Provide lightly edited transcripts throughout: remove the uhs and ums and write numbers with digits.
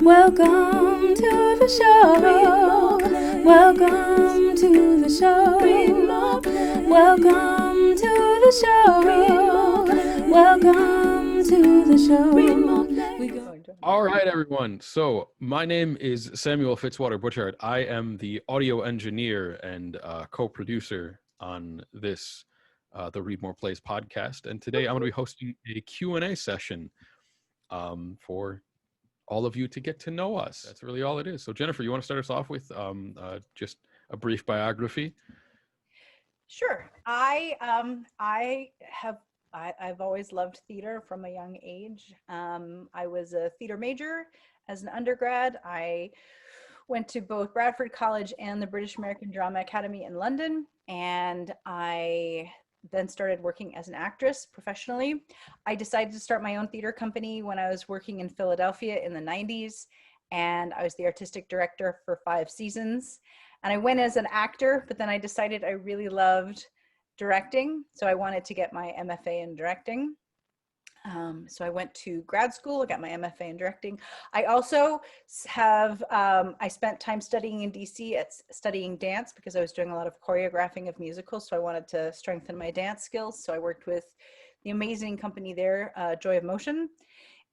Welcome to the show. Welcome to the show. Welcome to the show. Welcome to the show. All right, everyone. So my name is Samuel Fitzwater-Butchart. I am the audio engineer and co-producer on this, the Read More Plays podcast. And today I'm going to be hosting a Q&A session for all of you to get to know us. That's really all it is. So Jennifer, you want to start us off with just a brief biography? Sure. I've always loved theater from a young age. I was a theater major as an undergrad. I went to both Bradford College and the British American Drama Academy in London, and I then started working as an actress professionally. I decided to start my own theater company when I was working in Philadelphia in the 90s, and I was the artistic director for 5 seasons. And I went as an actor, but then I decided I really loved directing, so I wanted to get my MFA in directing. So I went to grad school, I got my MFA in directing. I also have, I spent time studying in DC studying dance because I was doing a lot of choreographing of musicals, so I wanted to strengthen my dance skills. So I worked with the amazing company there, Joy of Motion.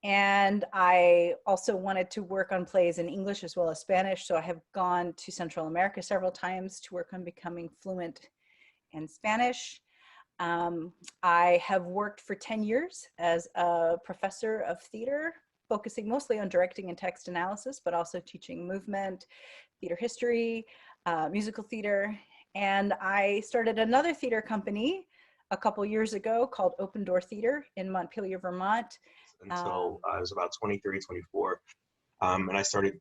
And I also wanted to work on plays in English as well as Spanish. So I have gone to Central America several times to work on becoming fluent in Spanish. I have worked for 10 years as a professor of theater, focusing mostly on directing and text analysis, but also teaching movement, theater history, musical theater. And I started another theater company a couple years ago called Open Door Theater in Montpelier, Vermont. Until I was about 23, 24. And I started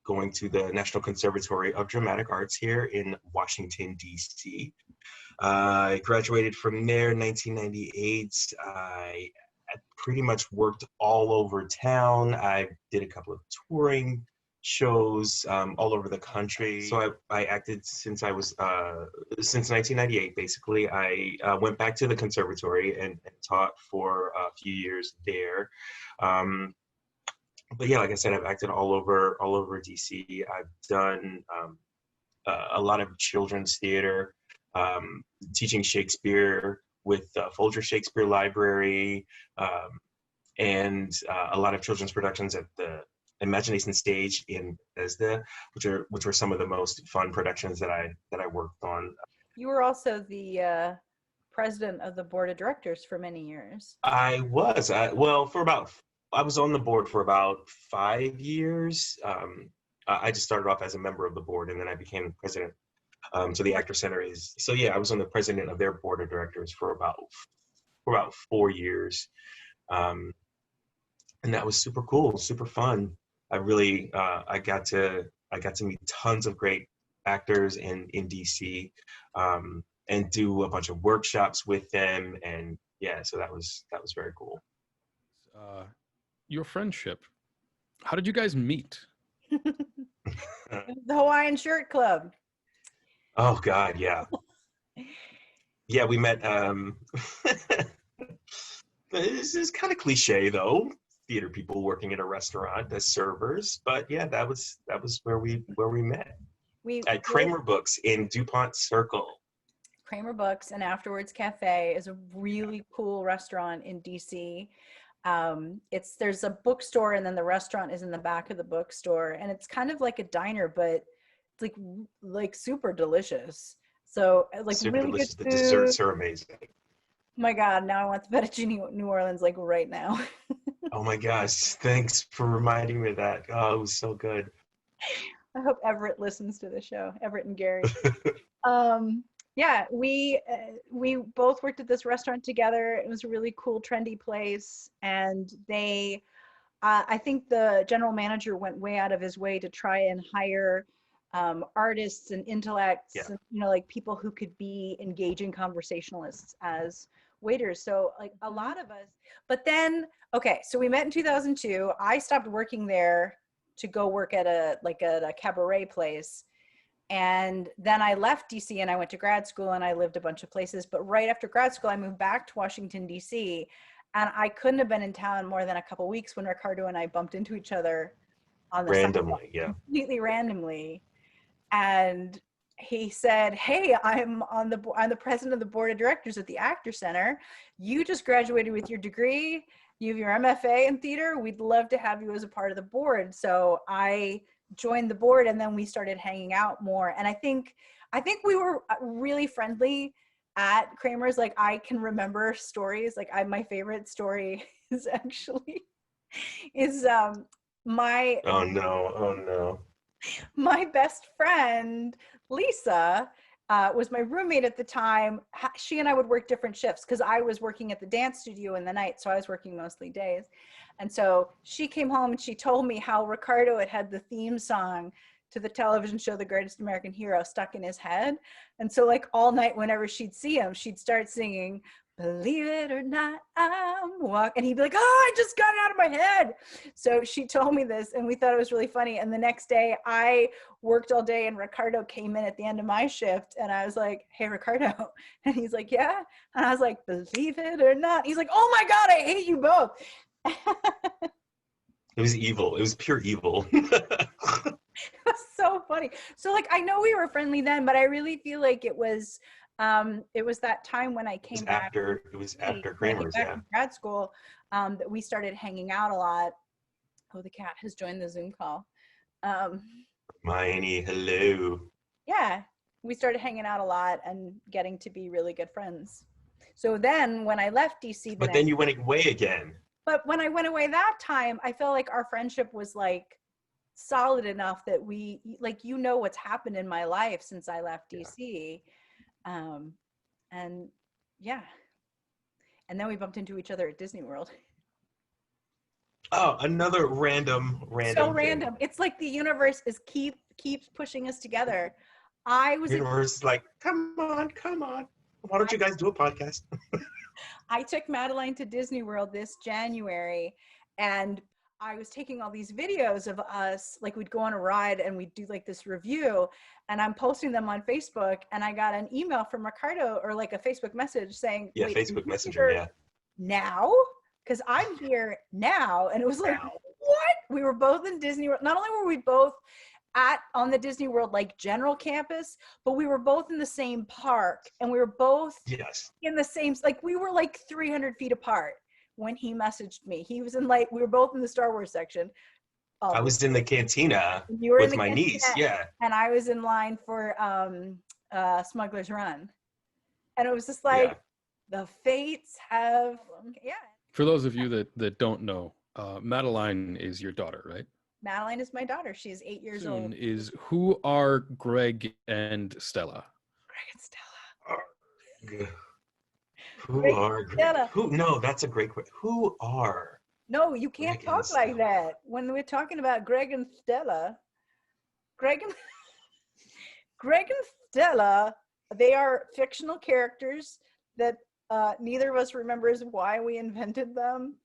going to the National Conservatory of Dramatic Arts here in Washington, D.C. I graduated from there in 1998. I pretty much worked all over town. I did a couple of touring shows all over the country. So I acted since I was, since 1998, basically. I went back to the conservatory and taught for a few years there. But yeah, like I said, I've acted all over DC. I've done a lot of children's theater, teaching Shakespeare with Folger Shakespeare Library, and a lot of children's productions at the Imagination Stage in Bethesda, which were some of the most fun productions that I worked on. You were also the president of the board of directors for many years. I was. I was on the board for about 5 years. I just started off as a member of the board, and then I became president. So the Actor Center is. So yeah, I was on the president of their board of directors for about 4 years, and that was super cool, super fun. I really I got to meet tons of great actors in DC, and do a bunch of workshops with them, and yeah, so that was very cool. Your friendship, how did you guys meet? The Hawaiian Shirt Club. Oh God, yeah. Yeah, we met, this is kind of cliche though, theater people working in a restaurant as servers, but yeah, that was where we met. At Kramer Books in DuPont Circle. Kramer Books and Afterwards Cafe is a really cool restaurant in DC. There's a bookstore, and then the restaurant is in the back of the bookstore, and it's kind of like a diner, but it's like super delicious. So like super really delicious. good The food. desserts are amazing. Oh my God, now I want the fettuccine New Orleans like right now. Oh my gosh, thanks for reminding me of that. Oh, it was so good. I hope Everett listens to the show, Everett and Gary. Yeah, we both worked at this restaurant together. It was a really cool, trendy place, and they, I think the general manager went way out of his way to try and hire artists and intellects, Yeah. and, like people who could be engaging conversationalists as waiters. So like a lot of us, but then, okay, so we met in 2002. I stopped working there to go work at a cabaret place. And then I left DC and I went to grad school and I lived a bunch of places. But right after grad school, I moved back to Washington, DC. And I couldn't have been in town more than a couple weeks when Ricardo and I bumped into each other on the Randomly, yeah. completely randomly. And he said, "Hey, I'm the president of the board of directors at the Actor Center. You just graduated with your degree. You have your MFA in theater. We'd love to have you as a part of the board." So I joined the board, and then we started hanging out more. And I think we were really friendly at Kramer's. Like, I can remember stories. Like, my favorite story is actually my Oh no. my best friend Lisa was my roommate at the time. She and I would work different shifts because I was working at the dance studio in the night, so I was working mostly days. And so she came home and she told me how Ricardo had the theme song to the television show The Greatest American Hero stuck in his head. And so, like, all night whenever she'd see him, she'd start singing, "Believe it or not, I'm walking," and he'd be like, "Oh, I just got it out of my head." So she told me this, and we thought it was really funny. And the next day I worked all day, and Ricardo came in at the end of my shift, and I was like, "Hey, Ricardo." And he's like, "Yeah." And I was like, "Believe it or not." He's like, "Oh my God, I hate you both." It was evil. It was pure evil. It was so funny. So, like, I know we were friendly then, but I really feel like it was that time when I came back. It was after Kramer's, back yeah. from grad school, that we started hanging out a lot. Oh, the cat has joined the Zoom call. Hermione, hello. Yeah, we started hanging out a lot and getting to be really good friends. So then when I left DC, But then you went away again. But when I went away that time, I felt like our friendship was like solid enough that we, like, you know, what's happened in my life since I left DC. And yeah. And then we bumped into each other at Disney World. Oh, another random So thing. random. It's like the universe keeps pushing us together. Universe is like, come on. Why don't you guys do a podcast? I took Madeline to Disney World this January, and I was taking all these videos of us, like, we'd go on a ride and we'd do like this review, and I'm posting them on Facebook, and I got an email from Ricardo, or like a Facebook message saying, Yeah, "Wait, Facebook Messenger, yeah. Now? Because I'm here now." And it was like, what? We were both in Disney World. Not only were we both on the Disney World, like, general campus, but we were both in the same park, and we were both in the same, like, we were like 300 feet apart when he messaged me. He was in, like, we were both in the Star Wars section. I was in the cantina you were with in my niece, yeah. And I was in line for Smuggler's Run. And it was just like, the fates have, For those of you that don't know, Madeline is your daughter, right? Madeline is my daughter. She's 8 years old. Who are Greg and Stella? Greg and Stella. Who are Greg? No, that's a great question. Who are? No, you can't talk like that. When we're talking about Greg and Stella, Greg and Stella, they are fictional characters that neither of us remembers why we invented them.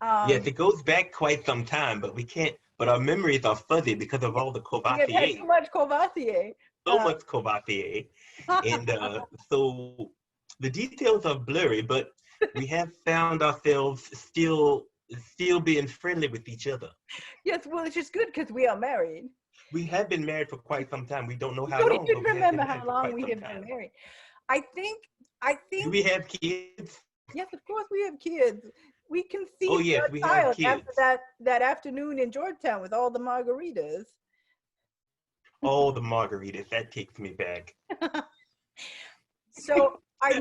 Yes, it goes back quite some time, but we can't. But our memories are fuzzy because of all the Courvoisier. We have had so much Courvoisier. Much Courvoisier, and so the details are blurry. But we have found ourselves still being friendly with each other. Yes, well, it's just good because we are married. We have been married for quite some time. We don't know how long. We don't remember how long we have been married. I think. Do we have kids? Yes, of course we have kids. We conceived we have kids. after that afternoon in Georgetown with all the margaritas. All the margaritas. That takes me back. So I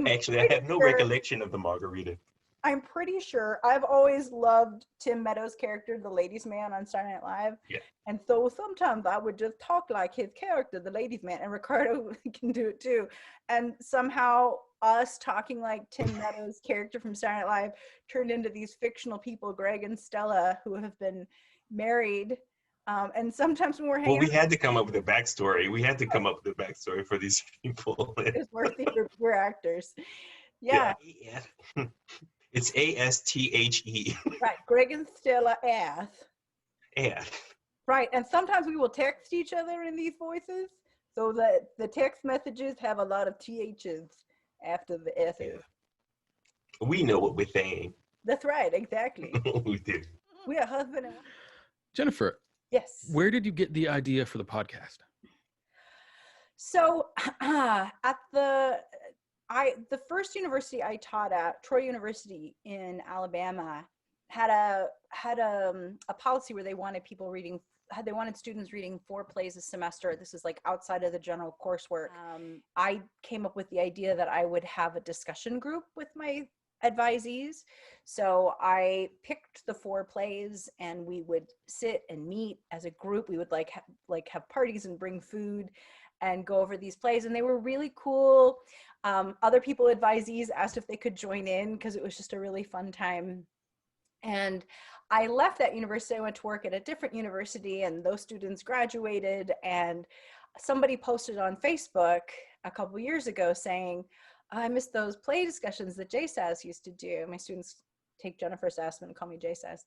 have no recollection of the margarita. I'm pretty sure I've always loved Tim Meadows' character, the ladies' man on Saturday Night Live. Yeah. And so sometimes I would just talk like his character, the ladies' man, and Ricardo can do it too. And somehow us talking like Tim Meadows' character from Saturday Night Live turned into these fictional people, Greg and Stella, who have been married. And sometimes when we're hanging we had to come up with a backstory. We had to come up with a backstory for these people. We're actors. Yeah. It's ASTHE. Right. Greg and Stella Ath. Ath. Right. And sometimes we will text each other in these voices so that the text messages have a lot of THs after the S's. Yeah. We know what we're saying. That's right. Exactly. We do. We are husband and wife. Jennifer, Yes. Where did you get the idea for the podcast? So at the first university I taught at, Troy University in Alabama, had a policy where they wanted students reading 4 plays a semester. This is like outside of the general coursework. I came up with the idea that I would have a discussion group with my advisees. So I picked the 4 plays, and we would sit and meet as a group. We would have parties and bring food and go over these plays, and they were really cool. Other people, advisees, asked if they could join in because it was just a really fun time. And I left that university. I went to work at a different university, and those students graduated, and somebody posted on Facebook a couple years ago saying, I miss those play discussions that JSAS used to do. My students take Jennifer Sassman and call me JSAS.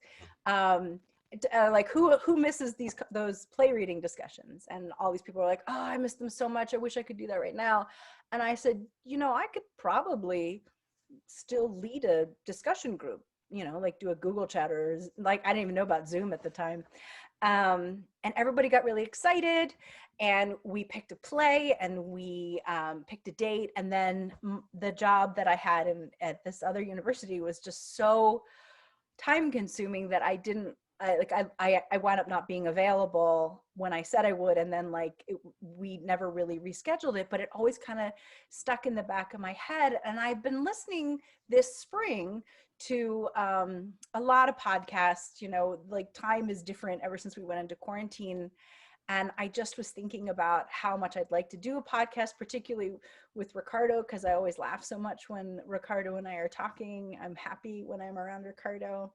Like who misses those play reading discussions? And all these people are like, oh, I miss them so much. I wish I could do that right now. And I said, I could probably still lead a discussion group, like do a Google chat, or like, I didn't even know about Zoom at the time. And everybody got really excited, and we picked a play, and we picked a date. And then the job that I had at this other university was just so time consuming that I wound up not being available when I said I would. And then we never really rescheduled it, but it always kind of stuck in the back of my head. And I've been listening this spring to a lot of podcasts. Time is different ever since we went into quarantine. And I just was thinking about how much I'd like to do a podcast, particularly with Ricardo, because I always laugh so much when Ricardo and I are talking. I'm happy when I'm around Ricardo.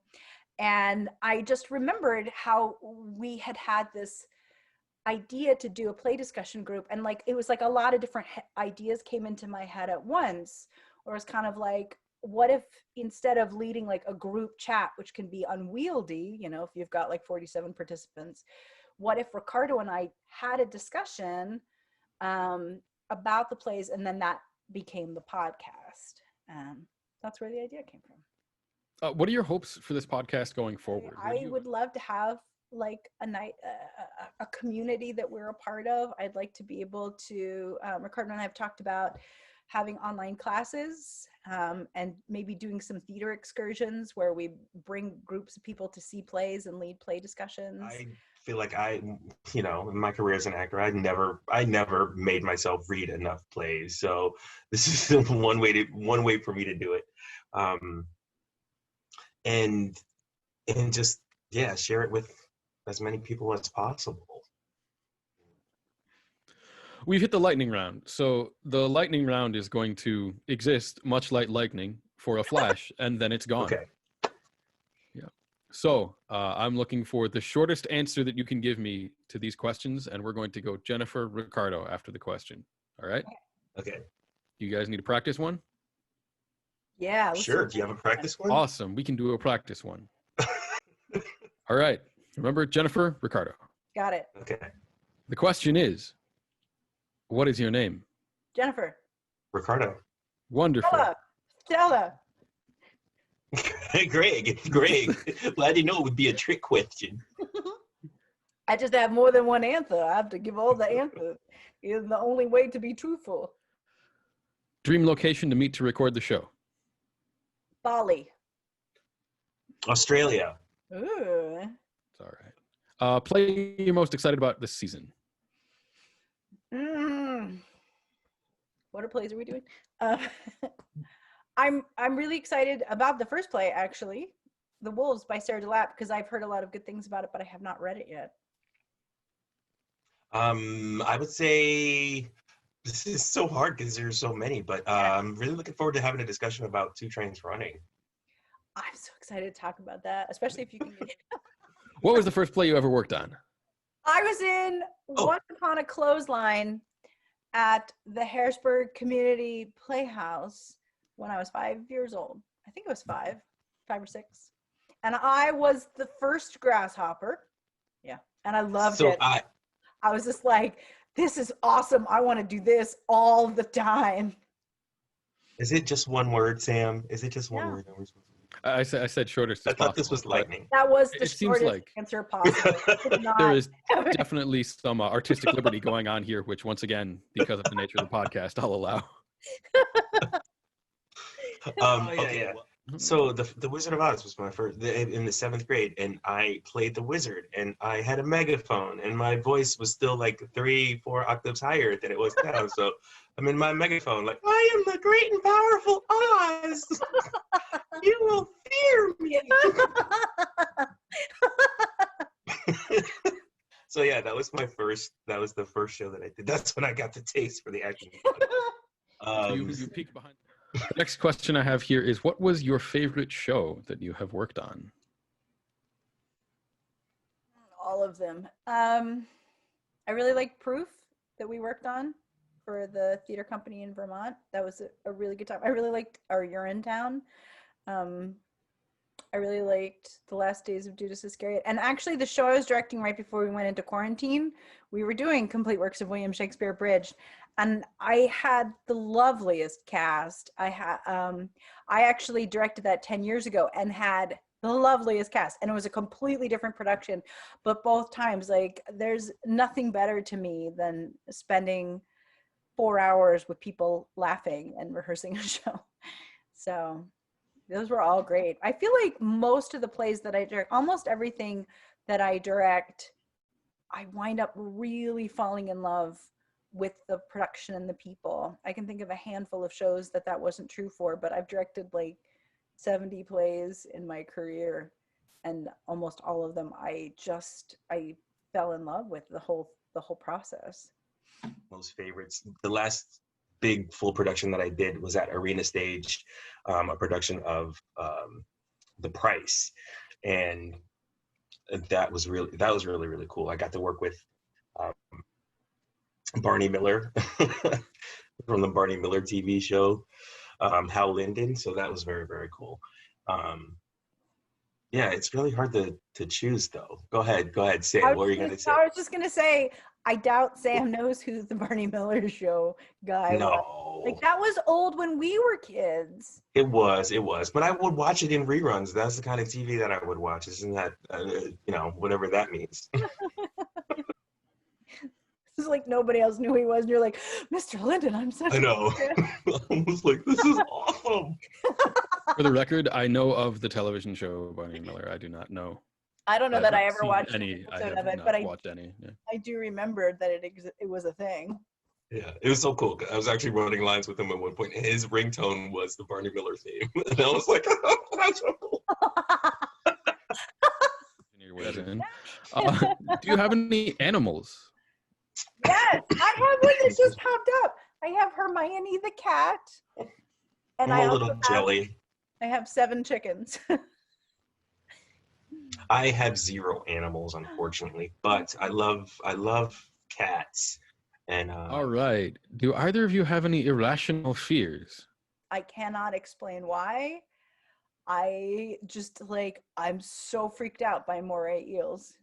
And I just remembered how we had this idea to do a play discussion group. And it was a lot of different ideas came into my head at once, or it was kind of like, what if instead of leading a group chat, which can be unwieldy, if you've got 47 participants, what if Ricardo and I had a discussion about the plays, and then that became the podcast. That's where the idea came from. What are your hopes for this podcast going forward? I would love to have a community that we're a part of. I'd like to be able to, Ricardo and I have talked about having online classes, and maybe doing some theater excursions where we bring groups of people to see plays and lead play discussions. I feel like in my career as an actor, I never made myself read enough plays. So this is one way for me to do it. And just, share it with as many people as possible. We've hit the lightning round. So the lightning round is going to exist much like lightning for a flash, and then it's gone. Okay. Yeah. So I'm looking for the shortest answer that you can give me to these questions, and we're going to go Jennifer, Ricardo after the question. All right? Okay. You guys need to practice one? Yeah. Sure. Do you have a practice one? Awesome. We can do a practice one. All right. Remember, Jennifer, Ricardo. Got it. Okay. The question is, what is your name? Jennifer. Ricardo. Wonderful. Stella. Greg. Glad you know it would be a trick question. I just have more than one answer. I have to give all the answers. It's the only way to be truthful. Dream location to meet to record the show? Bali. Australia. Ooh. It's all right. Play you're most excited about this season? What plays are we doing? I'm really excited about the first play, actually, The Wolves by Sarah DeLapp, because I've heard a lot of good things about it, but I have not read it yet. I would say this is so hard because there's so many, but I'm really looking forward to having a discussion about Two Trains Running. I'm so excited to talk about that, especially if you can get What was the first play you ever worked on? I was in Once Upon a Clothesline at the Harrisburg Community Playhouse when I was 5 years old. I think it was 5 or 6. And I was the first grasshopper. Yeah. And I loved it. I was just like, this is awesome. I want to do this all the time. Is it just one word, Sam? Is it just one word? I said shortest I as thought this possible, was but lightning. That was the it seems shortest like answer possible. Did not there is have it. definitely some artistic liberty going on here, which once again, because of the nature of the podcast, I'll allow. Okay. So the Wizard of Oz was my first in the 7th grade, and I played the wizard, and I had a megaphone, and my voice was still like 3-4 octaves higher than it was now. So I'm in my megaphone, like, I am the great and powerful Oz. You will fear me. So yeah, that was the first show that I did. That's when I got the taste for the acting. So you peek behind. The next question I have here is, what was your favorite show that you have worked on? All of them. I really liked Proof that we worked on for the theater company in Vermont. That was a really good time. I really liked Our Urinetown. I really liked The Last Days of Judas Iscariot. And actually, the show I was directing right before we went into quarantine, we were doing Complete Works of William Shakespeare Abridged. And I had the loveliest cast. I actually directed that 10 years ago and had the loveliest cast. And it was a completely different production. But both times, like, there's nothing better to me than spending 4 hours with people laughing and rehearsing a show. So those were all great. I feel like most of the plays that I direct, almost everything that I direct, I wind up really falling in love with the production and the people. I can think of a handful of shows that wasn't true for, but I've directed like 70 plays in my career, and almost all of them I fell in love with the whole process. Most favorites. The last big full production that I did was at Arena Stage, a production of The Price, and that was really really cool. I got to work with Barney Miller from the Barney Miller TV show, Hal Linden. So that was very very cool. Yeah, it's really hard to choose though. Go ahead, Sam. What were you gonna say? I was just gonna say, I doubt Sam knows who the Barney Miller show guy was. No, Like, that was old when we were kids. it was, but I would watch it in reruns. That's the kind of TV that I would watch. Isn't that, whatever that means? It's like nobody else knew who he was, and you're like, Mr. Linden, I'm such I a know. I was like, this is awesome. For the record, I know of the television show Barney Miller. I do not know. I don't know that I ever seen watched any. an I episode have of it, not but watched any. Yeah. I do remember that it was a thing. Yeah, it was so cool. I was actually running lines with him at one point. His ringtone was the Barney Miller theme. And I was like, oh, that's so cool. Do you have any animals? Yes, I have one that just popped up. I have Hermione the cat. And I'm a little jelly. I have 7 chickens. I have 0 animals, unfortunately, but I love cats. And All right. Do either of you have any irrational fears? I cannot explain why. I just I'm so freaked out by moray eels.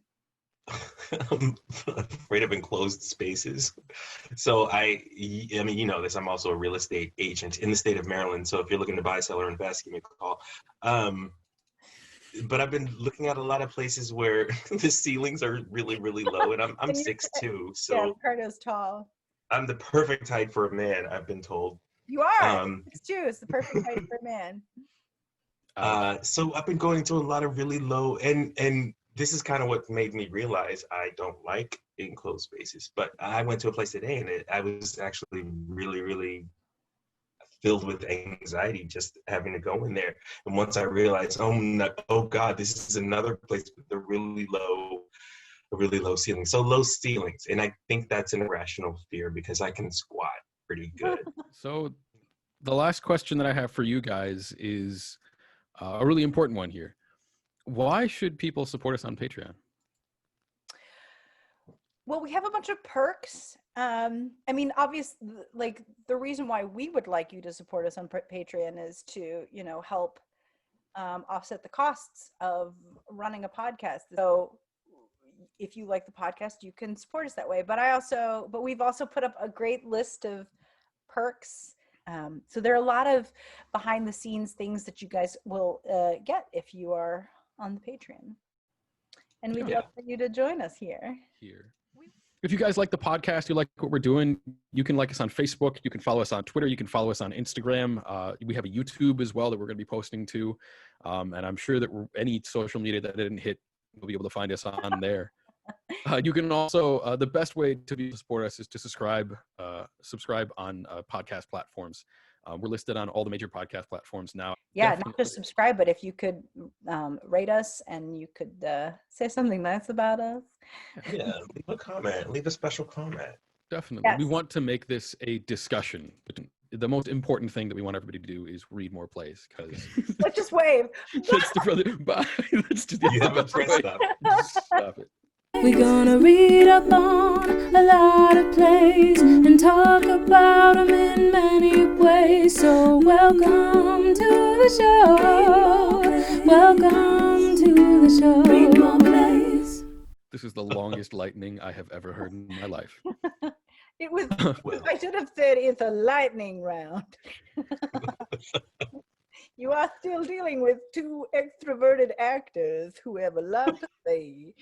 I'm afraid of enclosed spaces. So I mean, you know this, I'm also a real estate agent in the state of Maryland. So if you're looking to buy, sell, or invest, give me a call. But I've been looking at a lot of places where the ceilings are really, really low, and I'm 6'2", so yeah, Ricardo's tall. I'm the perfect height for a man, I've been told. You are. 6'2". It's the perfect height for a man. So I've been going to a lot of really low, and this is kind of what made me realize I don't like enclosed spaces. But I went to a place today, and I was actually really, really filled with anxiety just having to go in there. And once I realized, oh God, this is another place with a really low ceiling. So low ceilings, and I think that's an irrational fear because I can squat pretty good. So the last question that I have for you guys is a really important one here. Why should people support us on Patreon? Well, we have a bunch of perks. I mean, obviously, like, the reason why we would like you to support us on Patreon is to, help offset the costs of running a podcast. So if you like the podcast, you can support us that way. But we've also put up a great list of perks So there are a lot of behind the scenes things that you guys will get if you are on the Patreon. And we'd Yeah. love for you to join us here. If you guys like the podcast, you like what we're doing, you can like us on Facebook, you can follow us on Twitter, you can follow us on Instagram. We have a YouTube as well that we're going to be posting to. And I'm sure that any social media that didn't hit, you'll be able to find us on there. You can also, the best way to be able to support us is to subscribe on podcast platforms. We're listed on all the major podcast platforms now. Yeah, not Definitely. just subscribe, but if you could rate us and you could say something nice about us. Yeah, leave a comment. Leave a special comment. Definitely. We Yes. want to make this a discussion. The most important thing that we want everybody to do is read more plays, because Let's just wave. that's the brother. Bye. That's just, You haven't pressed up. Stop it. We're gonna read up on a lot of plays and talk about them in many ways. So welcome to the show. Welcome to the show. Read more plays. This is the longest lightning I have ever heard in my life. It was, Well, I should have said it's a lightning round. You are still dealing with two extroverted actors who have a lot to say.